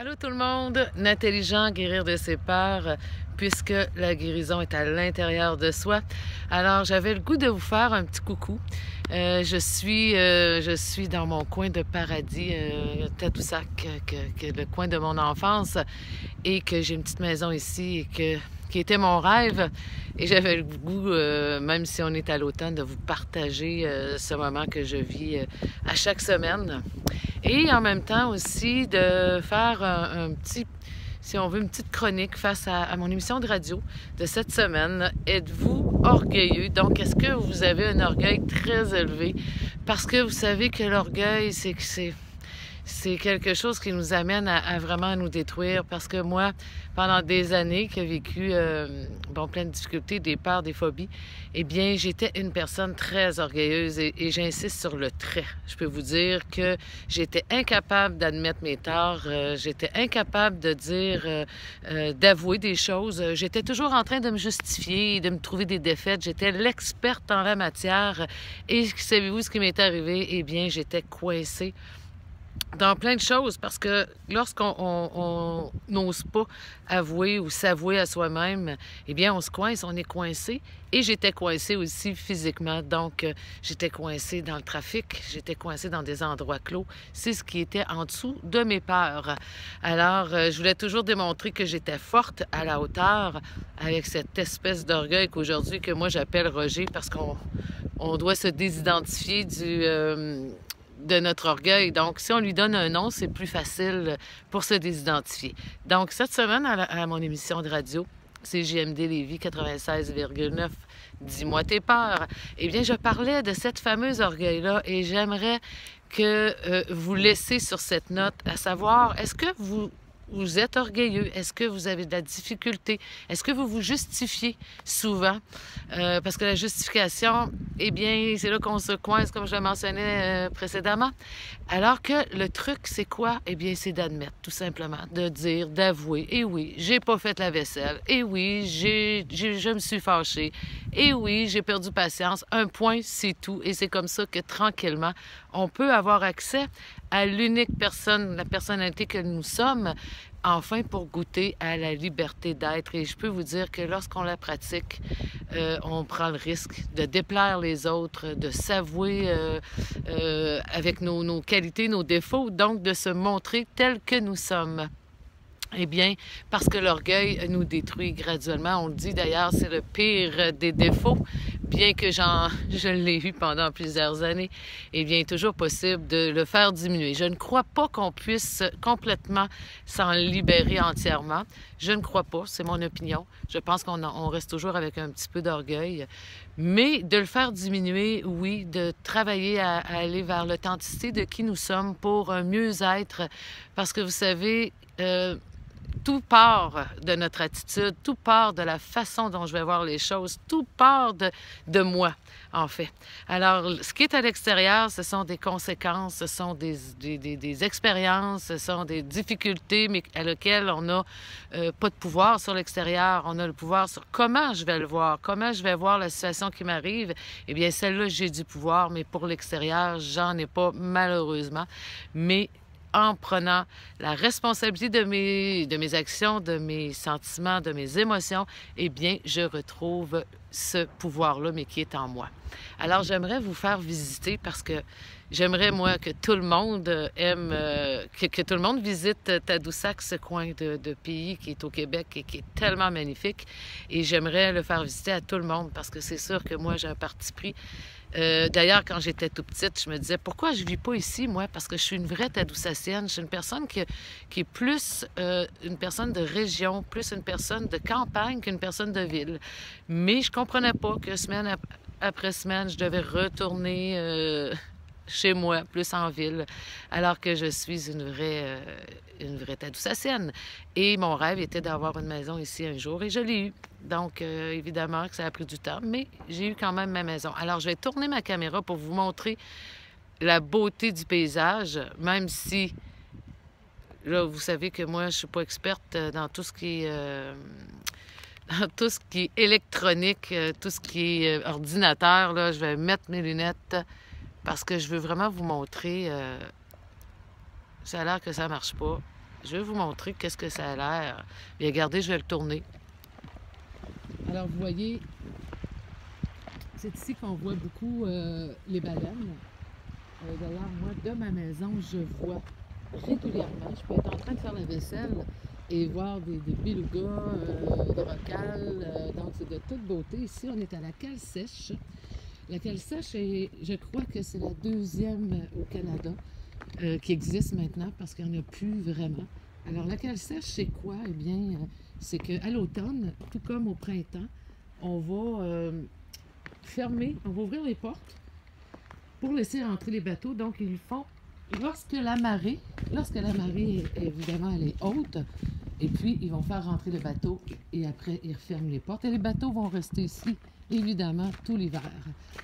Allô tout le monde, Nathalie Jean, guérir de ses peurs, puisque la guérison est à l'intérieur de soi. Alors j'avais le goût de vous faire un petit coucou. Je suis dans mon coin de paradis, Tadoussac, le coin de mon enfance, et que j'ai une petite maison ici qui était mon rêve. Et j'avais le goût, même si on est à l'automne, de vous partager ce moment que je vis à chaque semaine. Et en même temps aussi de faire un petit, si on veut, une petite chronique face à mon émission de radio de cette semaine. Êtes-vous orgueilleux? Donc, est-ce que vous avez un orgueil très élevé? Parce que vous savez que l'orgueil, c'est quelque chose qui nous amène à vraiment nous détruire. Parce que moi, pendant des années, qui ai vécu plein de difficultés, des peurs, des phobies, eh bien, j'étais une personne très orgueilleuse et j'insiste sur le trait. Je peux vous dire que j'étais incapable d'admettre mes torts, j'étais incapable de dire, d'avouer des choses. J'étais toujours en train de me justifier, de me trouver des défaites. J'étais l'experte en la matière. Et savez-vous ce qui m'est arrivé? Eh bien, j'étais coincée dans plein de choses, parce que lorsqu'on n'ose pas avouer ou s'avouer à soi-même, eh bien, on se coince, on est coincé. Et j'étais coincée aussi physiquement. Donc, j'étais coincée dans le trafic, j'étais coincée dans des endroits clos. C'est ce qui était en dessous de mes peurs. Alors, je voulais toujours démontrer que j'étais forte, à la hauteur, avec cette espèce d'orgueil qu'aujourd'hui, que moi, j'appelle Roger, parce qu'on doit se désidentifier de notre orgueil. Donc, si on lui donne un nom, c'est plus facile pour se désidentifier. Donc, cette semaine, à mon émission de radio, CJMD Lévis 96,9, Dis-moi tes peurs, eh bien, je parlais de cette fameuse orgueil-là et j'aimerais que vous laissiez sur cette note, à savoir, est-ce que vous êtes orgueilleux? Est-ce que vous avez de la difficulté? Est-ce que vous vous justifiez souvent? Parce que la justification, eh bien, c'est là qu'on se coince, comme je le mentionnais précédemment. Alors que le truc, c'est quoi? Eh bien, c'est d'admettre, tout simplement, de dire, d'avouer. Eh oui, j'ai pas fait la vaisselle. Eh oui, je me suis fâchée. Eh oui, j'ai perdu patience. Un point, c'est tout. Et c'est comme ça que, tranquillement, on peut avoir accès à l'unique personne, la personnalité que nous sommes, enfin pour goûter à la liberté d'être. Et je peux vous dire que lorsqu'on la pratique, on prend le risque de déplaire les autres, de s'avouer avec nos qualités, nos défauts, donc de se montrer tel que nous sommes. Eh bien, parce que l'orgueil nous détruit graduellement. On le dit d'ailleurs, c'est le pire des défauts, bien que je l'ai eu pendant plusieurs années. Eh bien, il est toujours possible de le faire diminuer. Je ne crois pas qu'on puisse complètement s'en libérer entièrement. Je ne crois pas, c'est mon opinion. Je pense qu'on reste toujours avec un petit peu d'orgueil. Mais de le faire diminuer, oui, de travailler à aller vers l'authenticité de qui nous sommes pour un mieux-être. Parce que vous savez, tout part de notre attitude, tout part de la façon dont je vais voir les choses, tout part de moi, en fait. Alors, ce qui est à l'extérieur, ce sont des conséquences, ce sont des expériences, ce sont des difficultés, mais à lesquelles on n'a pas de pouvoir sur l'extérieur. On a le pouvoir sur comment je vais le voir, comment je vais voir la situation qui m'arrive. Eh bien, celle-là, j'ai du pouvoir, mais pour l'extérieur, j'en ai pas, malheureusement. Mais en prenant la responsabilité de mes actions, de mes sentiments, de mes émotions, eh bien, je retrouve ce pouvoir-là, mais qui est en moi. Alors, j'aimerais vous faire visiter parce que j'aimerais, moi, que tout le monde aime, que tout le monde visite Tadoussac, ce coin de pays qui est au Québec et qui est tellement magnifique. Et j'aimerais le faire visiter à tout le monde parce que c'est sûr que moi, j'ai un parti pris. D'ailleurs, quand j'étais tout petite, je me disais, pourquoi je ne vis pas ici, moi? Parce que je suis une vraie Tadoussacienne. Je suis une personne qui est plus une personne de région, plus une personne de campagne qu'une personne de ville. Mais je comprenais pas que semaine après semaine, je devais retourner chez moi, plus en ville, alors que je suis une vraie Tadoussacienne. Et mon rêve était d'avoir une maison ici un jour, et je l'ai eu. Donc, évidemment que ça a pris du temps, mais j'ai eu quand même ma maison. Alors, je vais tourner ma caméra pour vous montrer la beauté du paysage, même si, là, vous savez que moi, je suis pas experte dans tout ce qui est... dans tout ce qui est électronique, tout ce qui est ordinateur. Là, je vais mettre mes lunettes parce que je veux vraiment vous montrer. Ça a l'air que ça marche pas. Je vais vous montrer qu'est-ce que ça a l'air. Bien, regardez, je vais le tourner. Alors, vous voyez, c'est ici qu'on voit beaucoup les baleines. D'ailleurs, moi, de ma maison, je vois régulièrement. Je peux être en train de faire la vaisselle et voir des belugas, des rocales. Donc, c'est de toute beauté. Ici, on est à la cale sèche. La cale sèche, je crois que c'est la deuxième au Canada qui existe maintenant parce qu'il n'y en a plus vraiment. Alors, la cale sèche, c'est quoi? Eh bien, c'est qu'à l'automne, tout comme au printemps, on va on va ouvrir les portes pour laisser rentrer les bateaux. Donc, ils font, lorsque la marée, évidemment, elle est haute, et puis ils vont faire rentrer le bateau et après, ils referment les portes. Et les bateaux vont rester ici, évidemment, tout l'hiver.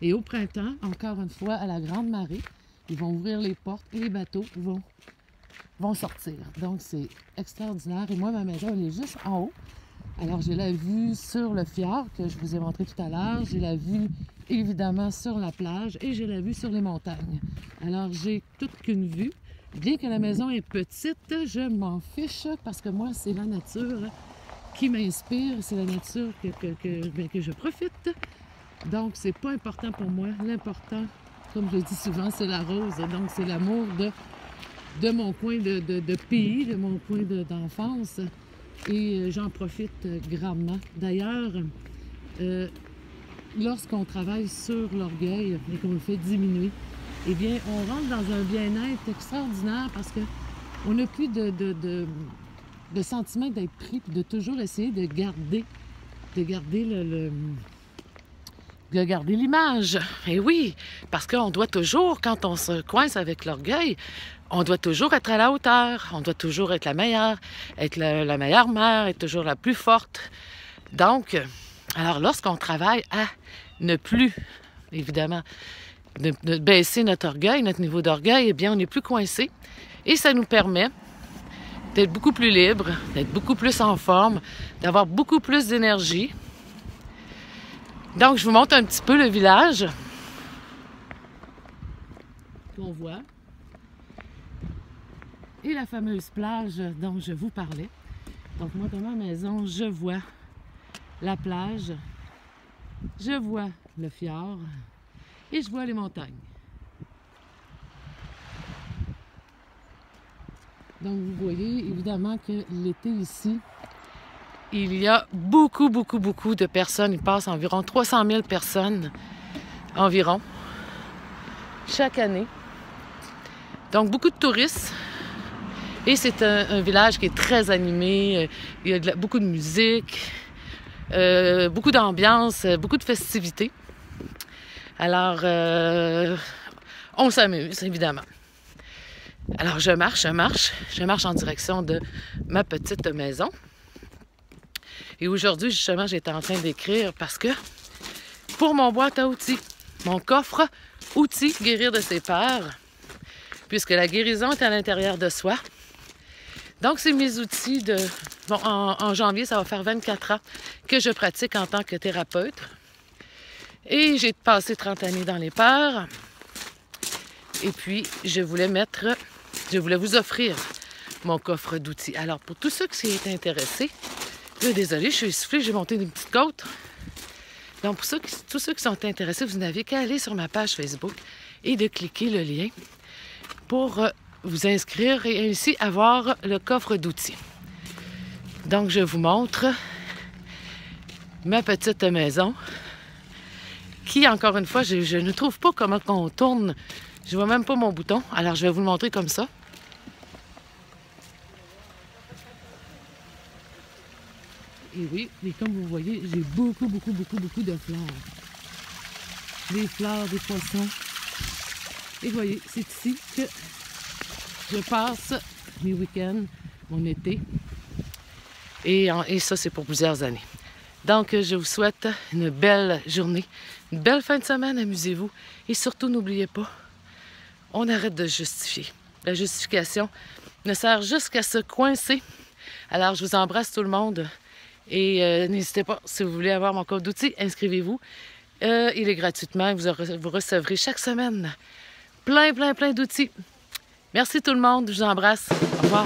Et au printemps, encore une fois, à la grande marée, ils vont ouvrir les portes et les bateaux vont sortir. Donc, c'est extraordinaire. Et moi, ma maison, elle est juste en haut. Alors, j'ai la vue sur le fjord que je vous ai montré tout à l'heure. J'ai la vue, évidemment, sur la plage et j'ai la vue sur les montagnes. Alors, j'ai toute qu'une vue. Bien que la maison est petite, je m'en fiche parce que moi, c'est la nature qui m'inspire. C'est la nature que je profite. Donc, c'est pas important pour moi. L'important, comme je le dis souvent, c'est la rose. Donc, c'est l'amour de mon coin de pays, de mon coin d'enfance. Et j'en profite grandement. D'ailleurs, lorsqu'on travaille sur l'orgueil et qu'on le fait diminuer, eh bien, on rentre dans un bien-être extraordinaire parce qu'on n'a plus de sentiment d'être pris et de toujours essayer de garder l'image. Et oui, parce qu'on doit toujours, quand on se coince avec l'orgueil, on doit toujours être à la hauteur, on doit toujours être la meilleure, être la meilleure mère, être toujours la plus forte. Donc, alors lorsqu'on travaille à ne plus, évidemment, de baisser notre orgueil, notre niveau d'orgueil, eh bien, on n'est plus coincé. Et ça nous permet d'être beaucoup plus libre, d'être beaucoup plus en forme, d'avoir beaucoup plus d'énergie. Donc, je vous montre un petit peu le village qu'on voit. Et la fameuse plage dont je vous parlais. Donc, moi, dans ma maison, je vois la plage, je vois le fjord et je vois les montagnes. Donc, vous voyez évidemment que l'été ici, il y a beaucoup de personnes. Il passe environ 300 000 personnes environ chaque année. Donc, beaucoup de touristes. Et c'est un village qui est très animé. Il y a beaucoup de musique, beaucoup d'ambiance, beaucoup de festivités. Alors, on s'amuse, évidemment. Alors, je marche en direction de ma petite maison. Et aujourd'hui, justement, j'étais en train d'écrire parce que pour mon boîte à outils, mon coffre outils guérir de ses peurs, puisque la guérison est à l'intérieur de soi. Donc, c'est mes outils de... Bon, en janvier, ça va faire 24 ans que je pratique en tant que thérapeute. Et j'ai passé 30 années dans les peurs. Et puis, je voulais vous offrir mon coffre d'outils. Alors, pour tous ceux qui sont intéressés, désolée, je suis essoufflée, j'ai monté une petite côte. Donc, pour tous ceux qui sont intéressés, vous n'avez qu'à aller sur ma page Facebook et de cliquer le lien pour vous inscrire et ainsi avoir le coffre d'outils. Donc, je vous montre ma petite maison qui, encore une fois, je ne trouve pas comment on tourne. Je vois même pas mon bouton. Alors, je vais vous le montrer comme ça. Et oui, mais comme vous voyez, j'ai beaucoup de fleurs. Des fleurs, des poissons. Et vous voyez, c'est ici que je passe mes week-ends, mon été. Et ça, c'est pour plusieurs années. Donc, je vous souhaite une belle journée, une belle fin de semaine, amusez-vous. Et surtout, n'oubliez pas, on arrête de justifier. La justification ne sert juste qu'à se coincer. Alors, je vous embrasse tout le monde. Et n'hésitez pas, si vous voulez avoir mon code d'outils, inscrivez-vous. Il est gratuitement. Vous recevrez chaque semaine plein d'outils. Merci tout le monde. Je vous embrasse. Au revoir.